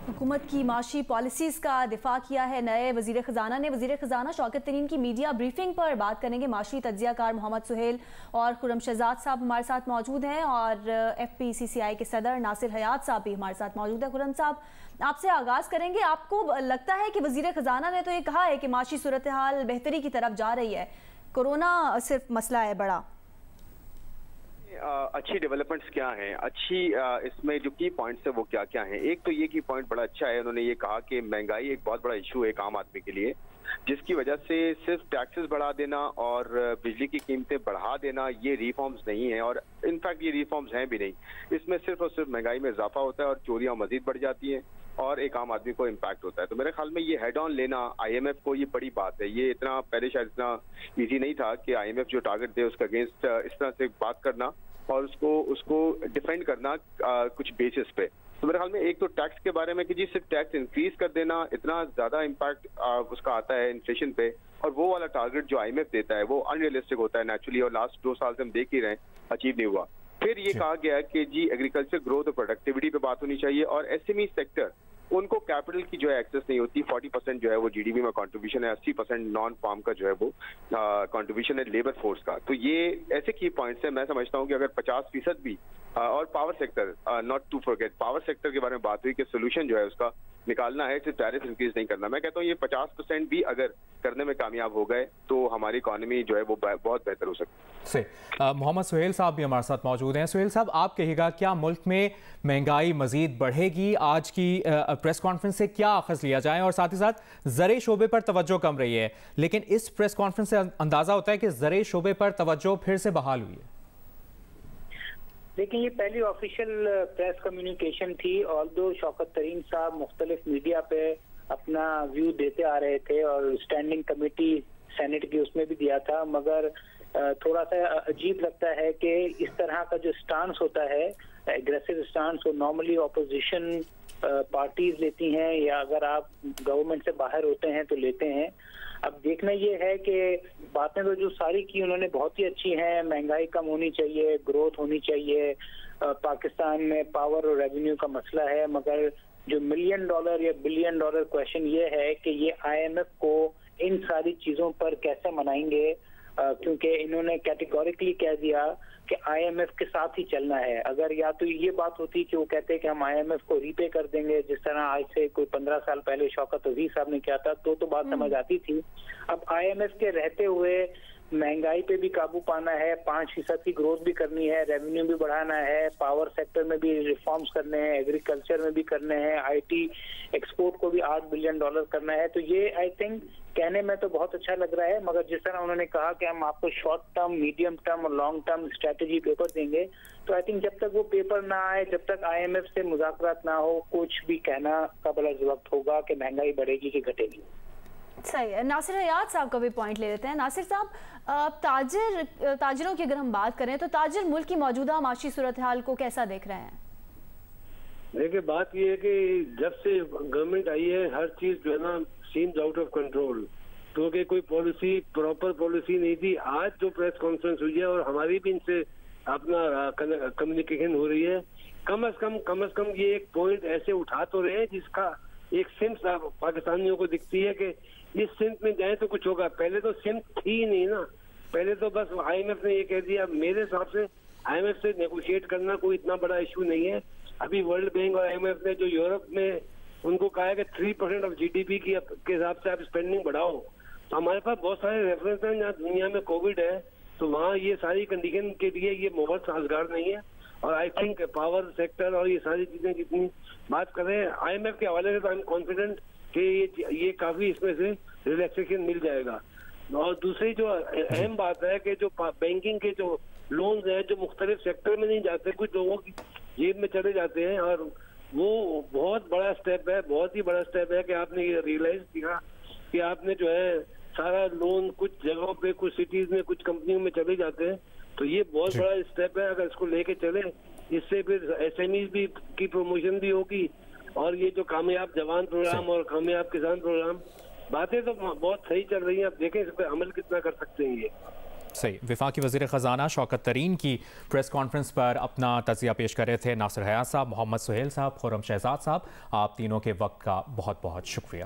हुकूमत की माशी पॉलिसीज़ का दिफा किया है नए वज़ीर ख़जाना ने। वज़ीर ख़जाना शौकत तरीन की मीडिया ब्रीफिंग पर बात करेंगे। माशी तज्ज़ियाकार मोहम्मद सुहेल और खुर्रम शहजाद साहब हमारे साथ मौजूद हैं और FPCCI के सदर नासिर हयात साहब भी हमारे साथ मौजूद है। खुर्रम साहब, आपसे आगाज़ करेंगे। आपको लगता है कि वज़ीर ख़जाना ने तो ये कहा है कि माशी सूरत हाल बेहतरी की तरफ जा रही है, कोरोना सिर्फ मसला है बड़ा? अच्छी डेवलपमेंट्स क्या हैं, अच्छी इसमें जो की पॉइंट्स है वो क्या क्या हैं। एक तो ये की पॉइंट बड़ा अच्छा है, उन्होंने ये कहा कि महंगाई एक बहुत बड़ा इशू है एक आम आदमी के लिए, जिसकी वजह से सिर्फ टैक्सेस बढ़ा देना और बिजली की कीमतें बढ़ा देना ये रिफॉर्म्स नहीं है, और इनफैक्ट ये रिफॉर्म्स हैं भी नहीं। इसमें सिर्फ और सिर्फ महंगाई में इजाफा होता है और चोरियां मजीद बढ़ जाती हैं और एक आम आदमी को इम्पैक्ट होता है। तो मेरे ख्याल में ये हेड ऑन लेना IMF को ये बड़ी बात है। ये इतना पहले शायद इतना ईजी नहीं था कि IMF जो टारगेट दे उसका अगेंस्ट इस तरह से बात करना और उसको डिफेंड करना कुछ बेसिस पे। तो मेरे ख्याल में एक तो टैक्स के बारे में कि जी सिर्फ टैक्स इंक्रीज कर देना, इतना ज्यादा इम्पैक्ट उसका आता है इन्फ्लेशन पे, और वो वाला टारगेट जो IMF देता है वो अनरियलिस्टिक होता है नेचुरली, और लास्ट 2 साल से हम देख ही रहे हैं अचीव नहीं हुआ। फिर ये कहा गया कि जी एग्रीकल्चर ग्रोथ और प्रोडक्टिविटी पे बात होनी चाहिए, और SME सेक्टर उनको कैपिटल की जो है एक्सेस नहीं होती। 40% जो है वो GDP में कंट्रीब्यूशन है, 80% नॉन फार्म का जो है वो कंट्रीब्यूशन है लेबर फोर्स का। तो ये ऐसे की पॉइंट्स है, मैं समझता हूँ कि अगर 50% भी और power sector, not to forget power sector के बारे में बात हुई कि सोल्यूशन जो है उसका निकालना है, सिर्फ टैरिफ इंक्रीज नहीं करना। मैं कहता हूँ ये 50% भी अगर करने में कामयाब हो गए तो हमारी इकॉनमी जो है वो बहुत बेहतर हो सकती है। मोहम्मद सुहेल साहब भी हमारे साथ मौजूद हैं। सुहेल साहब, आप कहिएगा क्या मुल्क में महंगाई मजीद बढ़ेगी? आज की प्रेस कॉन्फ्रेंस से क्या अखज़ लिया जाए? और साथ ही साथ ज़रे शोबे पर तवज्जो कम रही है, लेकिन इस प्रेस कॉन्फ्रेंस से अंदाजा होता है कि ज़रे शोबे पर तवज्जो फिर से बहाल हुई है। देखिए, ये पहली ऑफिशियल प्रेस कम्युनिकेशन थी। ऑल्दो शौकत तरीन साहब मुख्तलिफ मीडिया पे अपना व्यू देते आ रहे थे और स्टैंडिंग कमेटी सेनेट की उसमें भी दिया था, मगर थोड़ा सा अजीब लगता है कि इस तरह का जो स्टांस होता है, एग्रेसिव स्टांस, वो नॉर्मली ऑपोजिशन पार्टीज लेती हैं या अगर आप गवर्नमेंट से बाहर होते हैं तो लेते हैं। अब देखना ये है कि बातें तो जो सारी की उन्होंने बहुत ही अच्छी हैं। महंगाई कम होनी चाहिए, ग्रोथ होनी चाहिए, पाकिस्तान में पावर और रेवेन्यू का मसला है, मगर जो $1 मिलियन या $1 बिलियन क्वेश्चन ये है कि ये IMF को इन सारी चीजों पर कैसे मनाएंगे, क्योंकि इन्होंने कैटेगोरिकली कह दिया कि IMF के साथ ही चलना है। अगर या तो ये बात होती कि वो कहते हैं कि हम IMF को रीपे कर देंगे, जिस तरह आज से कोई 15 साल पहले शौकत वज़ीर साहब ने किया था, तो बात समझ आती थी। अब IMF के रहते हुए महंगाई पे भी काबू पाना है, 5% की ग्रोथ भी करनी है, रेवेन्यू भी बढ़ाना है, पावर सेक्टर में भी रिफॉर्म्स करने हैं, एग्रीकल्चर में भी करने हैं, IT एक्सपोर्ट को भी $8 बिलियन करना है। तो ये आई थिंक कहने में तो बहुत अच्छा लग रहा है, मगर जिस तरह उन्होंने कहा कि हम आपको शॉर्ट टर्म, मीडियम टर्म और लॉन्ग टर्म स्ट्रेटेजी पेपर देंगे, तो आई थिंक जब तक वो पेपर ना आए, जब तक IMF से मुज़ाकरात ना हो, कुछ भी कहना कबल अज़ वक्त होगा कि महंगाई बढ़ेगी कि घटेगी। सही है। नासिर हयात साहब का भी पॉइंट ले लेते हैं। नासिर साहब, ताजिरों की अगर हम बात करें तो ताजिर मुल्क की मौजूदा माशी सूरत हाल को कैसा देख रहे हैं? देखिए, बात यह है कि जब से गवर्नमेंट आई है हर चीज जो है ना सीम्स आउट ऑफ कंट्रोल, क्योंकि कोई पॉलिसी, प्रॉपर पॉलिसी नहीं थी। आज जो प्रेस कॉन्फ्रेंस हुई है और हमारी भी इनसे अपना कम्युनिकेशन हो रही है, कम से कम ये एक पॉइंट ऐसे उठा तो रहे हैं जिसका एक सिम्स पाकिस्तानियों को दिखती है कि इस सिम्स में जाए तो कुछ होगा। पहले तो सिम्स थी ही नहीं ना, पहले तो बस IMF ने ये कह दिया। मेरे हिसाब से IMF से नेगोशिएट करना कोई इतना बड़ा इशू नहीं है। अभी वर्ल्ड बैंक और IMF ने जो यूरोप में उनको कहा है कि 3% ऑफ GDP के हिसाब से आप स्पेंडिंग बढ़ाओ, तो हमारे पास बहुत सारे रेफरेंस हैं। जहाँ दुनिया में कोविड है तो वहाँ ये सारी कंडीशन के लिए ये बहुत साजगार नहीं है। और आई थिंक पावर सेक्टर और ये सारी चीजें जितनी बात कर रहे हैं IMF के हवाले से, तो आई एम कॉन्फिडेंट कि ये काफी इसमें से रिलैक्सेशन मिल जाएगा। और दूसरी जो अहम बात है कि जो बैंकिंग के जो लोन्स हैं जो मुख्तलिफ सेक्टर में नहीं जाते, कुछ लोगों की जेब में चले जाते हैं, और वो बहुत बड़ा स्टेप है, बहुत ही बड़ा स्टेप है कि आपने ये रियलाइज किया कि आपने जो है सारा लोन कुछ जगहों पे, कुछ सिटीज में, कुछ कंपनियों में चले जाते हैं। तो ये बहुत बड़ा स्टेप है। अगर इसको लेके चले, इससे फिर SMEs भी की प्रमोशन भी होगी, और ये जो कामयाब जवान प्रोग्राम और कामयाब किसान प्रोग्राम, बातें तो बहुत सही चल रही हैं। अब देखें इस पर अमल कितना कर सकते हैं ये। सही। वफाकी वज़ीर ख़जाना शौकत तरीन की प्रेस कॉन्फ्रेंस पर अपना तज़िया पेश कर रहे थे नासिर हयात साहब, मोहम्मद सुहेल साहब, खुर्रम शहजाद साहब। आप तीनों के वक्त का बहुत बहुत शुक्रिया।